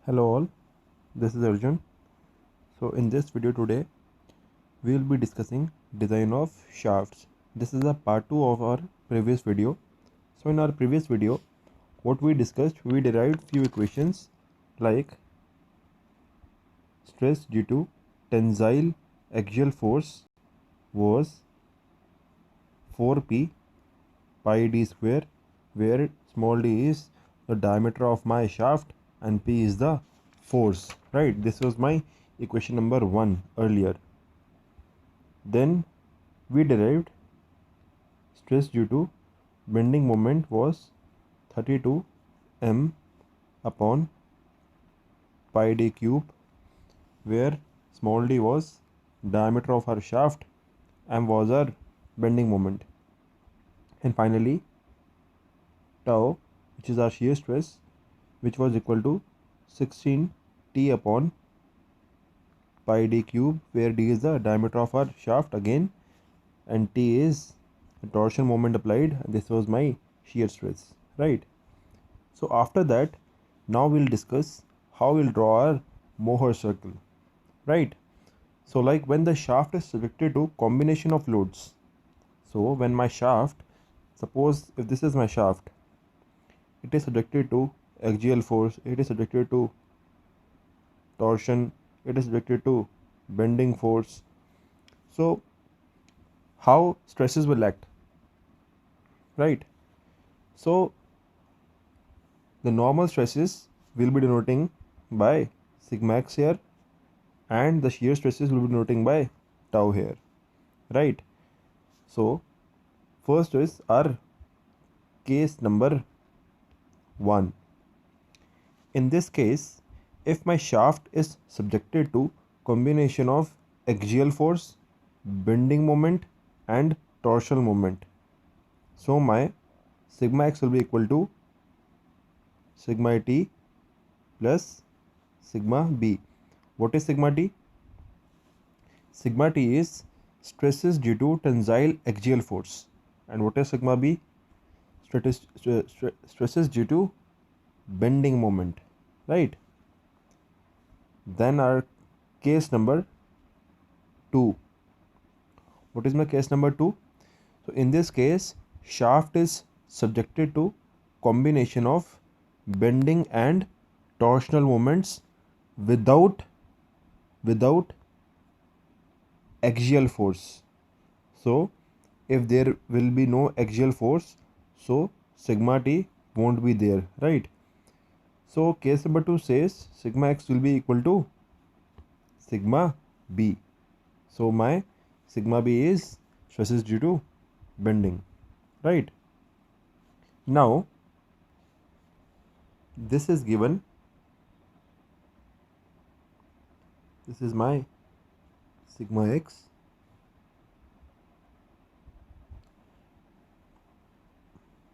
Hello all, this is Arjun. So in this video today, we will be discussing design of shafts. This is a part 2 of our previous video. So in our previous video, what we discussed, we derived few equations like stress due to tensile axial force was 4p pi d square, where small d is the diameter of my shaft and p is the force, right? This was my equation number 1 earlier. Then we derived stress due to bending moment was 32 m upon pi d cube, where small d was diameter of our shaft, m was our bending moment. And finally tau, which is our shear stress, which was equal to 16 t upon pi d cube, where d is the diameter of our shaft again and t is the torsion moment applied. This was my shear stress, right? So after that, now we'll discuss how we'll draw our Mohr circle, right? So like when the shaft is subjected to combination of loads. So when my shaft, suppose if this is my shaft, it is subjected to axial force, it is subjected to torsion, it is subjected to bending force. So how stresses will act, right? So the normal stresses will be denoting by sigma x here, and the shear stresses will be denoting by tau here, right? So first is our case number 1. In this case, if my shaft is subjected to combination of axial force, bending moment and torsional moment, so my sigma x will be equal to sigma t plus sigma b. What is sigma t? Sigma t is stresses due to tensile axial force. And what is sigma b? Stresses due to bending moment, right? Then our case number 2. What is my case number 2? So in this case, shaft is subjected to combination of bending and torsional moments without axial force. So if there will be no axial force, so sigma t won't be there, right? So case number 2 says sigma x will be equal to sigma b. So my sigma b is stresses due to bending, right? Now this is given, this is my sigma x,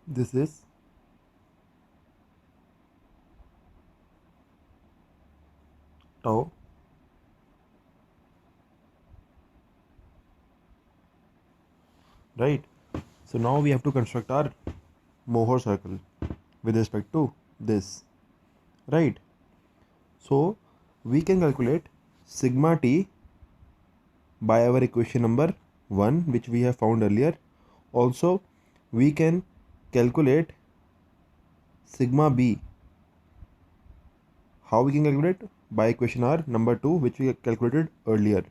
this is tau, right? So now we have to construct our Mohr circle with respect to this, right? So we can calculate sigma t by our equation number 1, which we have found earlier. Also we can calculate sigma b. How we can calculate? By equation r number 2, which we calculated earlier,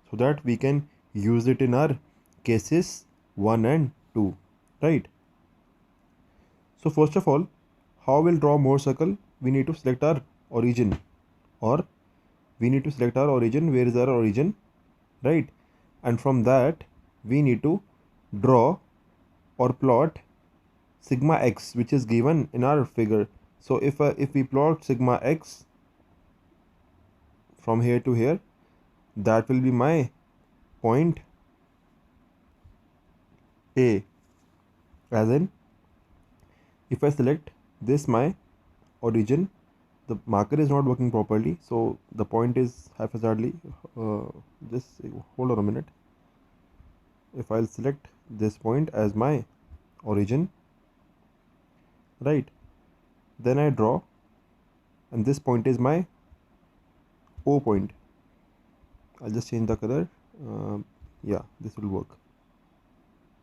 so that we can use it in our cases 1 and 2, right? So first of all, how we'll draw Mohr circle? We need to select our origin, or we need to select our origin. Where is our origin, right? And from that we need to draw or plot sigma x, which is given in our figure. So if we plot sigma x from here to here, that will be my point A. As in, if I select this my origin, the marker is not working properly, so the point is haphazardly. Just hold on a minute. If I'll select this point as my origin, right, then I draw and this point is my O point. I'll just change the color. Yeah, this will work.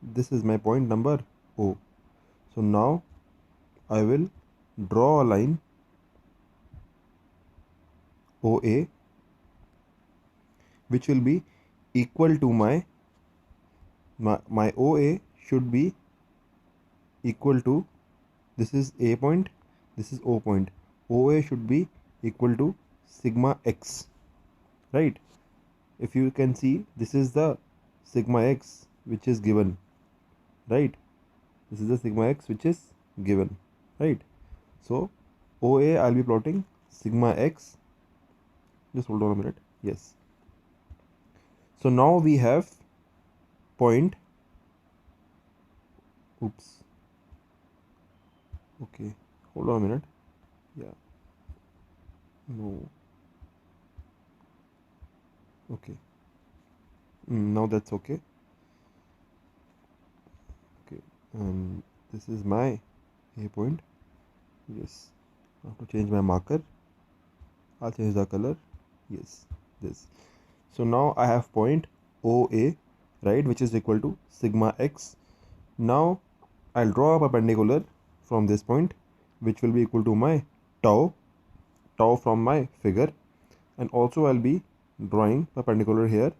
This is my point number O. So now I will draw a line OA, which will be equal to my OA should be equal to, this is A point, this is O point. OA should be equal to sigma x, right? If you can see, this is the sigma x which is given, right? This is the sigma x which is given, right? So OA, I'll be plotting sigma x. Just hold on a minute. Yes. So now we have point. Oops. Okay. Hold on a minute. Yeah. No. Okay. Now that's okay. Okay. This is my A point. Yes. I have to change my marker. I'll change the color. Yes. This. So now I have point OA, right, which is equal to sigma x. Now I'll draw a perpendicular from this point, which will be equal to my tau from my figure, and also I'll be drawing perpendicular here,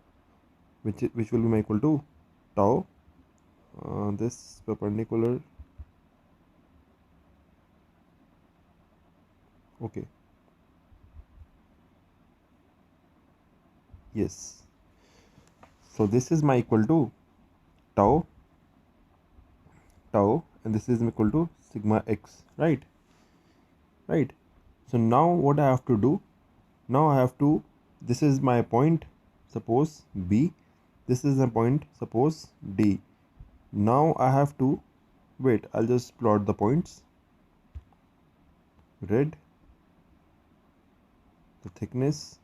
which will be my equal to tau. This perpendicular. Okay. Yes. So this is my equal to tau, and this is equal to sigma x, right? Right. So now what I have to do? Now I have to, this is my point, suppose B. This is a point, suppose D. Now I have to, wait, I'll just plot the points. Red, the thickness,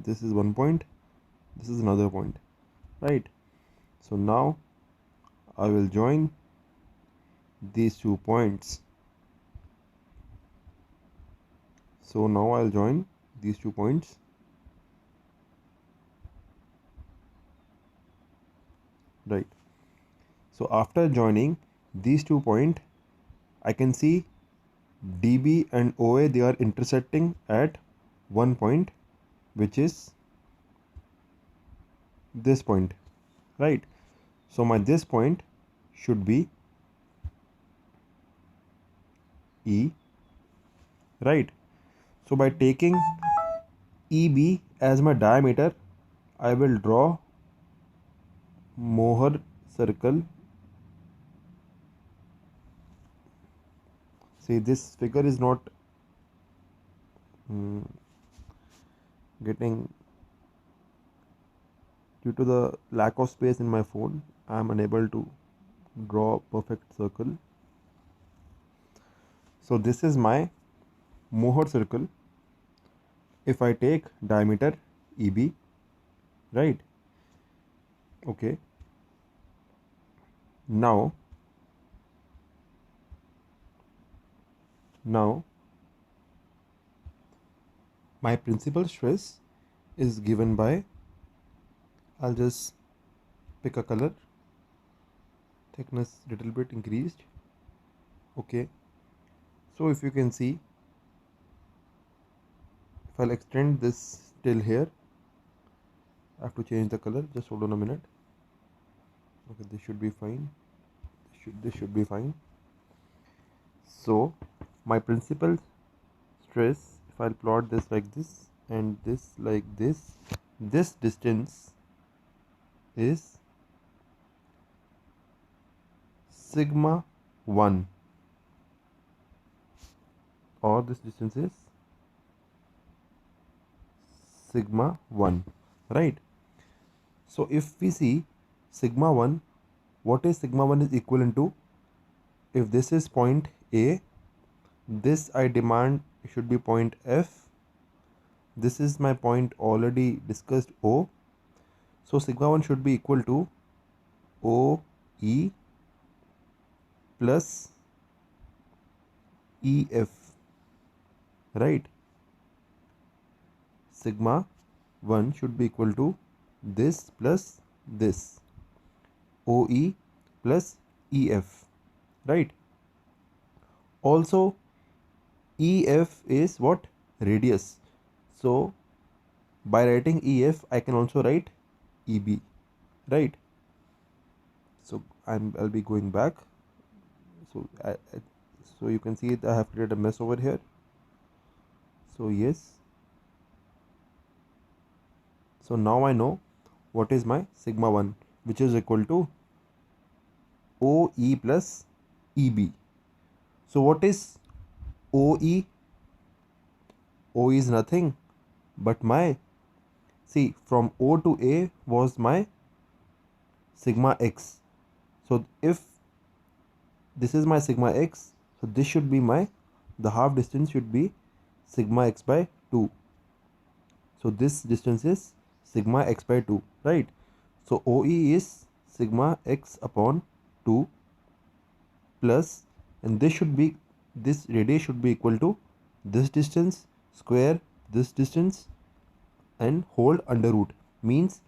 this is one point, this is another point, right? So now I will join these 2 points. So now I'll join these 2 points. Right. So after joining these 2 points, I can see DB and OA, they are intersecting at one point, which is this point, right? So my this point should be E, right? So by taking EB as my diameter, I will draw Mohr circle. See, this figure is not getting, due to the lack of space in my phone, I am unable to draw perfect circle. So this is my Mohr circle. If I take diameter EB, right? Okay. Now my principal stress is given by, I'll just pick a color, thickness little bit increased. Okay. So if you can see, if I'll extend this till here, I have to change the color. Just hold on a minute. Okay, this should be fine. This should be fine. So my principal stress, if I'll plot this like this and this like this distance is sigma 1, or this distance is sigma 1, right? So if we see sigma 1, what is sigma 1 is equivalent to, if this is point A, this I demand should be point F, this is my point already discussed O. So sigma 1 should be equal to OE plus EF, right? sigma 1 should be equal to this plus this, OE plus EF, right? Also EF is what? Radius. So by writing EF I can also write EB, right? So I'll be going back. So so you can see I have created a mess over here. So yes, so now I know what is my sigma 1, which is equal to OE plus EB. So what is OE? O is nothing but my, see, from O to A was my sigma x. So if this is my sigma x, so this should be my, the half distance should be sigma x by 2. So this distance is sigma x by 2, right? So OE is sigma x upon 2 plus, and this should be, this radius should be equal to this distance square this distance and whole under root, means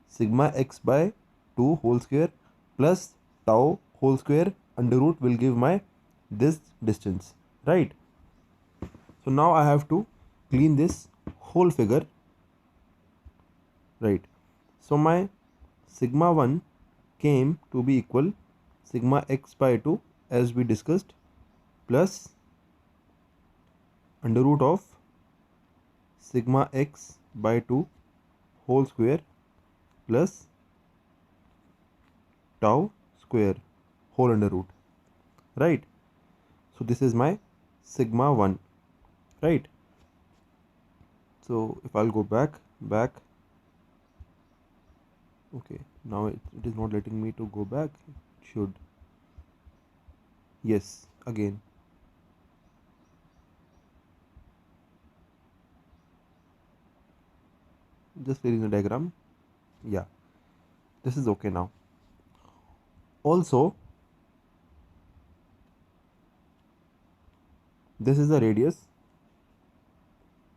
sigma x by 2 whole square plus tau whole square under root will give my this distance, right? So now I have to clean this whole figure, right? So my sigma 1 came to be equal sigma x by 2 as we discussed plus under root of sigma x by 2 whole square plus tau square whole under root, right? So this is my sigma 1, right? So if I'll go back, okay, now it is not letting me to go back. It should, yes, again. Just filling the diagram. Yeah, this is okay now. Also this is the radius,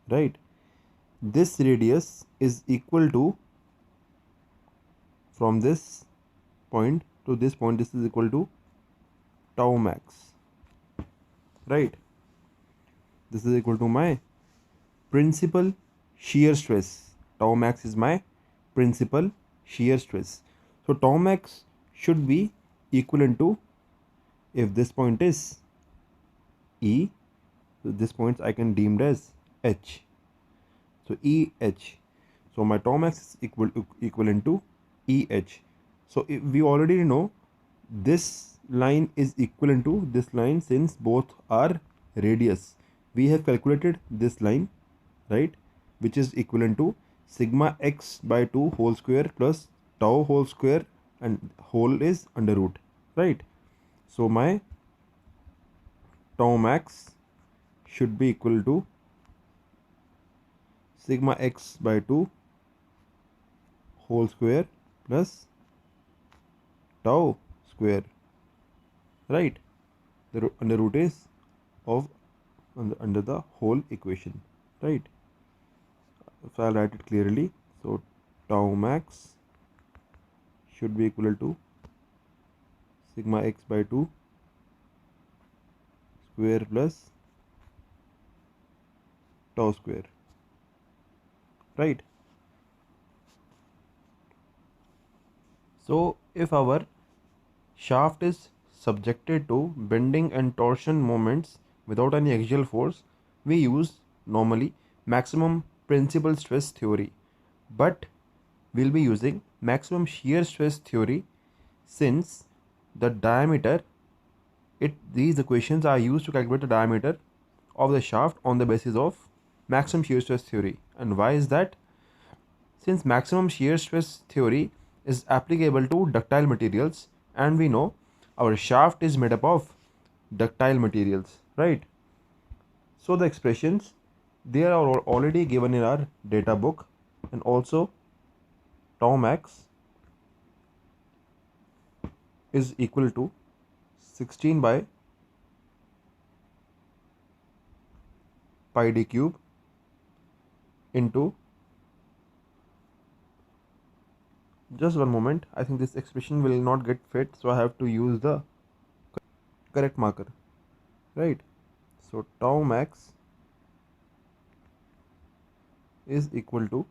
right? This radius is equal to, from this point to this point, this is equal to tau max, right? This is equal to my principal shear stress. Tau max is my principal shear stress. So tau max should be equivalent to, if this point is E, so this point I can deemed as H. So EH. So my tau max is equivalent to EH. So if we already know this line is equivalent to this line, since both are radius. We have calculated this line, right, which is equivalent to sigma x by 2 whole square plus tau whole square and whole is under root, right? So my tau max should be equal to sigma x by 2 whole square plus tau square, right? The under root is of under the whole equation, right? So I'll write it clearly. So tau max should be equal to sigma x by 2 square plus tau square, right? So if our shaft is subjected to bending and torsion moments without any axial force, we use normally maximum principal stress theory, but we'll be using maximum shear stress theory, since the diameter, these equations are used to calculate the diameter of the shaft on the basis of maximum shear stress theory. And why is that? Since maximum shear stress theory is applicable to ductile materials, and we know our shaft is made up of ductile materials, right? So the expressions, they are already given in our data book, and also tau max is equal to 16 by pi d cube into Just one moment. I think this expression will not get fit, so I have to use the correct marker, right? So tau max is equal to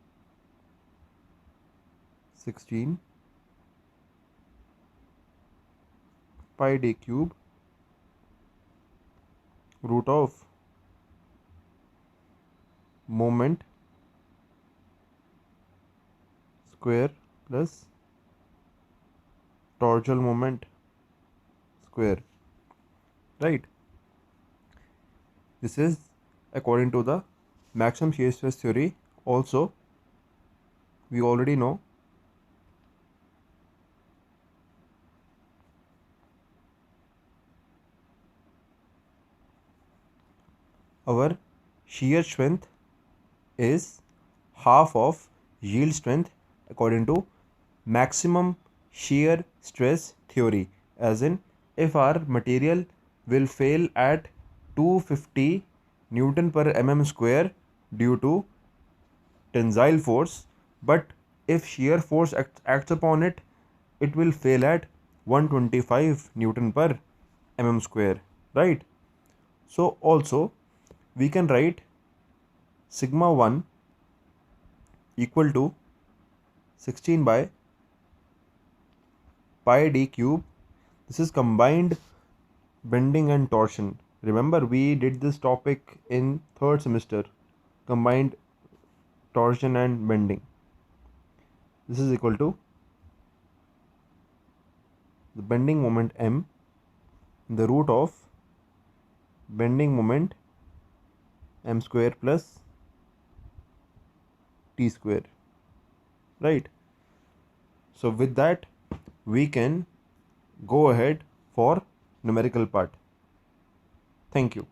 16 pi d cube root of moment square plus torsional moment square, right? This is according to the maximum shear stress theory. Also, we already know our shear strength is half of yield strength according to maximum shear stress theory, as in if our material will fail at 250 Newton per mm square due to tensile force, but if shear force acts upon it, it will fail at 125 Newton per mm square, right? So also we can write sigma 1 equal to 16 by pi d cube. This is combined bending and torsion. Remember, we did this topic in third semester, combined torsion and bending. This is equal to the bending moment m, the root of bending moment m square plus t square, right? So with that we can go ahead for numerical part. Thank you.